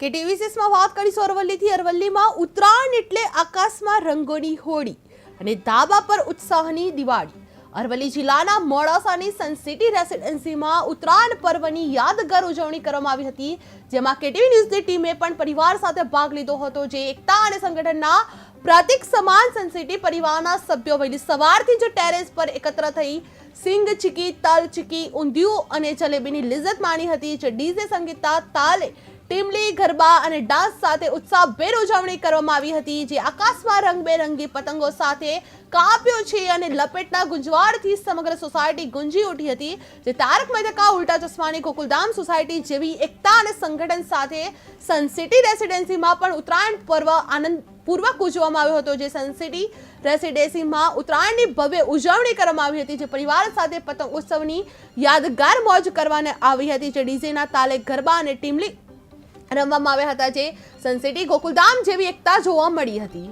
કે ટીવી6માં વાત કરીશું અરવલ્લીથી। અરવલ્લીમાં ઉત્તરાયણ એટલે આકાશમાં રંગોની હોળી અને ધાબા પર ઉત્સાહની દિવાળી। અરવલ્લી જિલ્લાના મોડાસાની સનસિટી રેસિડેન્સીમાં ઉત્તરાયણ પર્વની યાદગાર ઉજવણી કરવામાં આવી હતી, જેમાં કેટીવી ન્યૂઝની ટીમે પણ પરિવાર સાથે ભાગ લીધો હતો, જે એકતા અને સંગઠનના પ્રતીક સમાન સનસિટી પરિવારના સભ્યો વહેલી સવારથી જ ટેરેસ પર એકત્ર થઈ સિંગ ચીકી, તલ ચીકી, ઊંધિયું અને જલેબીની લિજ્જત માણી હતી, જે ડીજે સંગીતના તાલે ટીમલી, ગરબા અને ડાન્સ સાથે ઉત્સાહભેર ઉજવણી કરવામાં આવી હતી, જે આકાશમાં રંગબેરંગી પતંગો સાથે કાપ્યો છે અને લપેટના ગુંજવાળથી સમગ્ર સોસાયટી ગુંજી ઉઠી હતી, જે તારક મહેતા ઉલ્ટા ચશ્માની ગોકુલધામ સોસાયટી જેવી એકતા અને સંગઠન સાથે સનસિટી રેસિડેન્સીમાં પણ ઉત્તરાયણ પર્વ આનંદપૂર્વક ઉજવવામાં આવ્યો હતો, જે સનસિટી રેસિડેન્સીમાં ઉત્તરાયણની ભવ્ય ઉજવણી કરવામાં આવી હતી, જે પરિવાર સાથે પતંગ ઉત્સવની યાદગાર મોજ કરવાને આવી હતી, જે ડીજેના તાલે ગરબા અને ટીમલી રમવામાં આવ્યા હતા, જે સનસિટી ગોકુલધામ જેવી એકતા જોવા મળી હતી।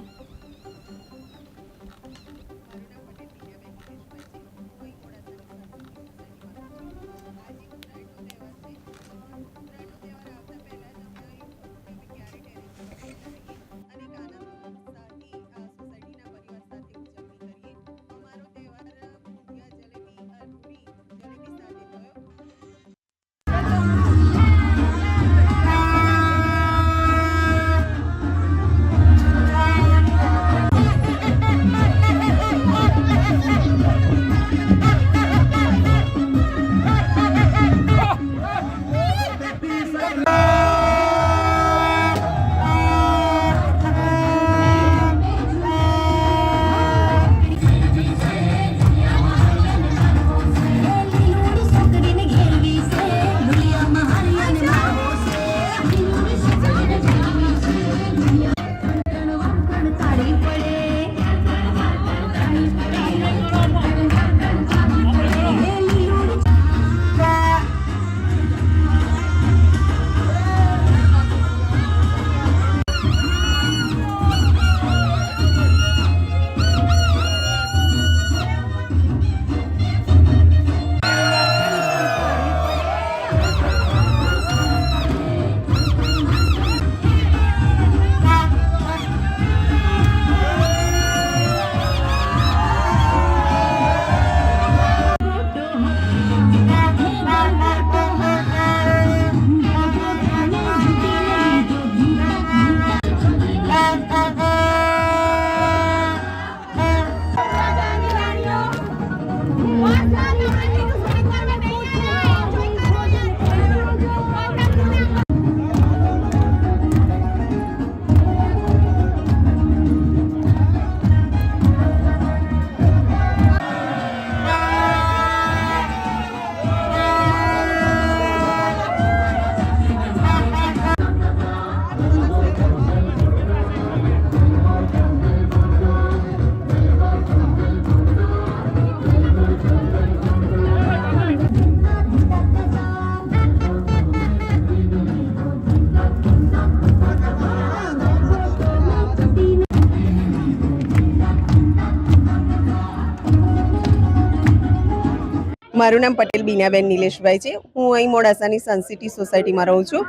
મારું નામ પટેલ બીનાબેન નિલેશભાઈ છે। હું અહીં મોડાસાની સનસિટી સોસાયટીમાં રહું છું।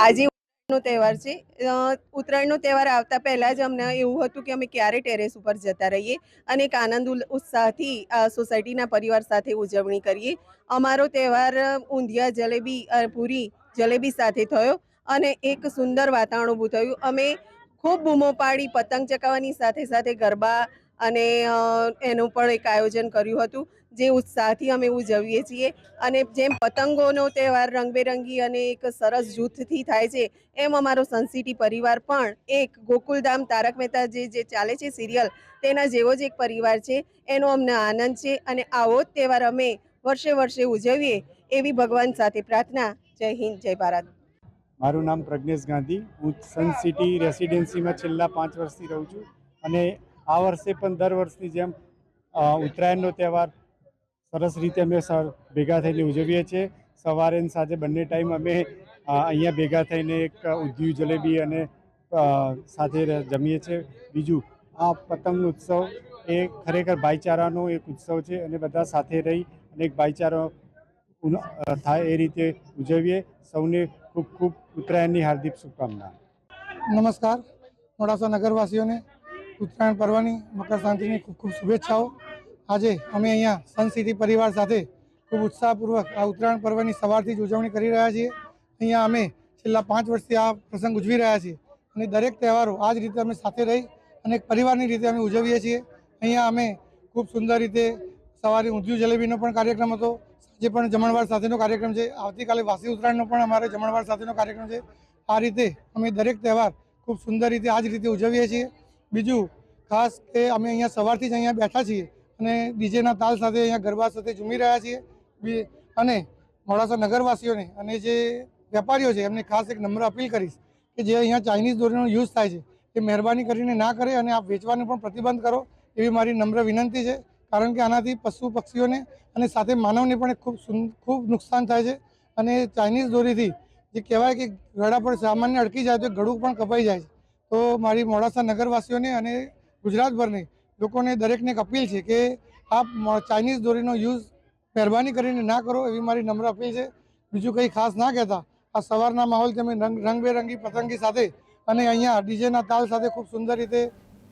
આજે ઉત્તરાયણનો તહેવાર છે। ઉત્તરાયણનો તહેવાર આવતા પહેલાં જ અમને એવું હતું કે અમે ક્યારે ટેરેસ ઉપર જતા રહીએ અને એક આનંદ ઉત્સાહથી સોસાયટીના પરિવાર સાથે ઉજવણી કરીએ। અમારો તહેવાર ઊંધિયા, જલેબી, પૂરી જલેબી સાથે થયો અને એક સુંદર વાતાવરણ ઊભું થયું। અમે ખૂબ બૂમો પાડી પતંગ ચગાવવાની સાથે સાથે ગરબા અને એનું પણ એક આયોજન કર્યું હતું, જે ઉત્સાહથી અમે ઉજવીએ છીએ। અને જેમ પતંગોનો તહેવાર રંગબેરંગી અને એક સરસ જૂથથી થાય છે, એમ અમારો સનસિટી પરિવાર પણ એક ગોકુલધામ તારક મહેતા જે ચાલે છે સિરિયલ, તેના જેવો જ એક પરિવાર છે। એનો અમને આનંદ છે અને આવો જ તહેવાર અમે વર્ષે વર્ષે ઉજવીએ એવી ભગવાન સાથે પ્રાર્થના। જય હિન્દ, જય ભારત। મારું નામ પ્રજ્ઞેશ ગાંધી। હું સનસિટી રેસિડેન્સીમાં છેલ્લા 5 વર્ષથી રહું છું અને આ વર્ષે પણ દર વર્ષની જેમ ઉત્તરાયણનો તહેવાર સરસ રીતે અમે ભેગા થઈને ઉજવીએ છીએ। સવારે અને સાંજે બંને ટાઈમ અમે અહીંયા ભેગા થઈને એક ઊંધિયું, જલેબી અને સાથે જમીએ છીએ। બીજું, આ પતંગ ઉત્સવ એ ખરેખર ભાઈચારાનો એક ઉત્સવ છે અને બધા સાથે રહી અને એક ભાઈચારો થાય એ રીતે ઉજવીએ। સૌને ખૂબ ખૂબ ઉત્તરાયણની હાર્દિક શુભકામના. નમસ્કાર. મોડાસા નગરવાસીઓને ઉત્તરાયણ પર્વની મકર સંક્રાંતિની ખૂબ ખૂબ શુભેચ્છાઓ. આજે અમે અહીંયા સન સિટી પરિવાર સાથે ખૂબ ઉત્સાહપૂર્વક આ ઉત્તરાયણ પર્વની સવારથી જ ઉજવણી કરી રહ્યા છીએ. અહીંયા અમે છેલ્લા 5 વર્ષથી આ પ્રસંગ ઉજવી રહ્યા છીએ અને દરેક તહેવારો આ જ રીતે અમે સાથે રહી અને એક પરિવારની રીતે અમે ઉજવીએ છીએ. અહીંયા અમે ખૂબ સુંદર રીતે સવારે ઊંધિયું જલેબીનો પણ કાર્યક્રમ હતો, સાંજે પણ જમણવાર સાથેનો કાર્યક્રમ છે, આવતીકાલે વાસી ઉત્તરાયણનો પણ અમારે જમણવાર સાથેનો કાર્યક્રમ છે. આ રીતે અમે દરેક તહેવાર ખૂબ સુંદર રીતે આ જ રીતે ઉજવીએ છીએ. બીજું ખાસ કે અમે અહીંયા સવારથી જ અહીંયા બેઠા છીએ અને ડીજેના તાલ સાથે અહીંયા ગરબા સાથે ઝૂમી રહ્યા છીએ. અને મોડાસા નગરવાસીઓને અને જે વેપારીઓ છે એમને ખાસ એક નમ્ર અપીલ કરીશ કે જે અહીંયા ચાઇનીઝ દોરીનો યુઝ થાય છે એ મહેરબાની કરીને ના કરે અને આપ વેચવાનો પણ પ્રતિબંધ કરો એવી મારી નમ્ર વિનંતી છે. કારણ કે આનાથી પશુ પક્ષીઓને અને સાથે માનવને પણ ખૂબ નુકસાન થાય છે. અને ચાઇનીઝ દોરીથી જે કહેવાય કે ગળા પર સામાન્ય અડકી જાય તો ગળું પણ કપાઈ જાય છે. તો મારી મોડાસા નગરવાસીઓને અને ગુજરાતભરને લોકોને દરેકને એક અપીલ છે કે આપ ચાઇનીઝ દોરીનો યુઝ મહેરબાની કરીને ના કરો એવી મારી નમ્ર અપીલ છે. બીજું કંઈ ખાસ ના કહેતા આ સવારના માહોલ તમે રંગબેરંગી પતંગી સાથે અને અહીંયા ડીજેના તાલ સાથે ખૂબ સુંદર રીતે